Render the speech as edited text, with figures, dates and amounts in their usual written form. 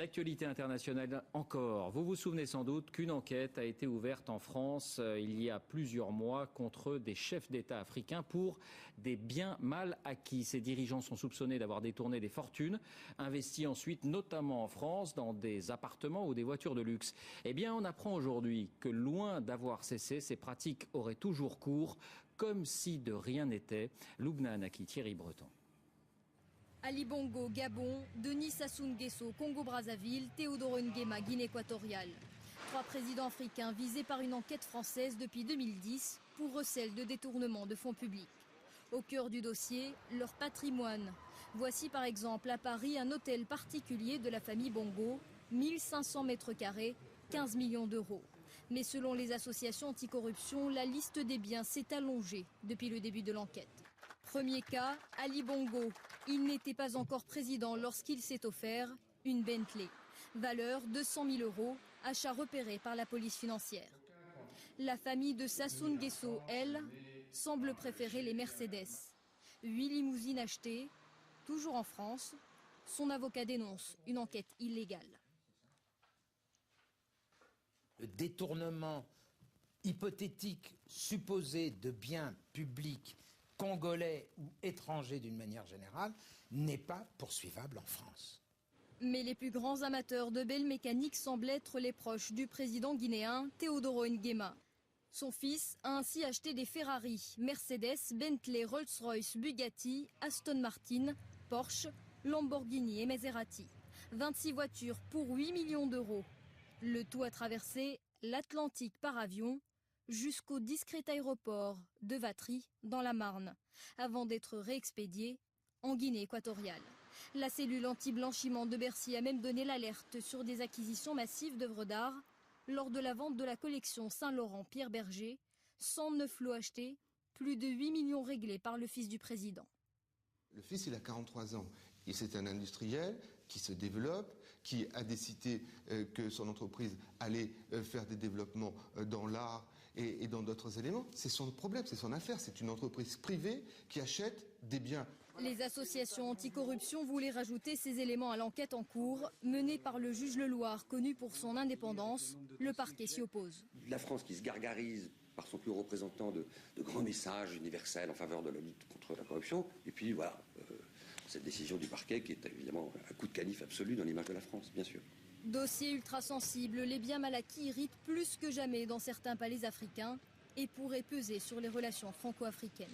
L'actualité internationale encore. Vous vous souvenez sans doute qu'une enquête a été ouverte en France il y a plusieurs mois contre des chefs d'État africains pour des biens mal acquis. Ces dirigeants sont soupçonnés d'avoir détourné des fortunes, investies ensuite notamment en France dans des appartements ou des voitures de luxe. Eh bien, on apprend aujourd'hui que loin d'avoir cessé, ces pratiques auraient toujours cours, comme si de rien n'était. Loubna Anaki, Thierry Breton. Ali Bongo, Gabon, Denis Sassou Nguesso, Congo-Brazzaville, Théodore Nguema, Guinée équatoriale. 3 présidents africains visés par une enquête française depuis 2010 pour recel de détournement de fonds publics. Au cœur du dossier, leur patrimoine. Voici par exemple à Paris un hôtel particulier de la famille Bongo, 1500 mètres carrés, 15 millions d'euros. Mais selon les associations anticorruption, la liste des biens s'est allongée depuis le début de l'enquête. Premier cas, Ali Bongo. Il n'était pas encore président lorsqu'il s'est offert une Bentley. Valeur 200 000 euros, achat repéré par la police financière. La famille de Sassou Nguesso, elle, semble préférer les Mercedes. 8 limousines achetées, toujours en France. Son avocat dénonce une enquête illégale. Le détournement hypothétique, supposé de biens publics congolais ou étrangers d'une manière générale, n'est pas poursuivable en France. Mais les plus grands amateurs de belles mécaniques semblent être les proches du président guinéen Théodore Nguema. Son fils a ainsi acheté des Ferrari, Mercedes, Bentley, Rolls-Royce, Bugatti, Aston Martin, Porsche, Lamborghini et Maserati. 26 voitures pour 8 millions d'euros. Le tout a traversé l'Atlantique par avion jusqu'au discret aéroport de Vatry dans la Marne, avant d'être réexpédié en Guinée équatoriale. La cellule anti-blanchiment de Bercy a même donné l'alerte sur des acquisitions massives d'œuvres d'art lors de la vente de la collection Saint-Laurent-Pierre Berger, 109 lots achetés, plus de 8 millions réglés par le fils du président. Le fils, il a 43 ans. Et c'est un industriel qui se développe, qui a décidé que son entreprise allait faire des développements dans l'art et dans d'autres éléments. C'est son problème, c'est son affaire. C'est une entreprise privée qui achète des biens. Les associations anticorruption voulaient rajouter ces éléments à l'enquête en cours, menée par le juge Leloir, connu pour son indépendance. Le parquet s'y oppose. La France qui se gargarise par son plus haut représentant de grands messages universels en faveur de la lutte contre la corruption. Et puis voilà, cette décision du parquet qui est évidemment un coup de canif absolu dans l'image de la France, bien sûr. Dossier ultra sensible, les biens mal acquis irritent plus que jamais dans certains palais africains et pourraient peser sur les relations franco-africaines.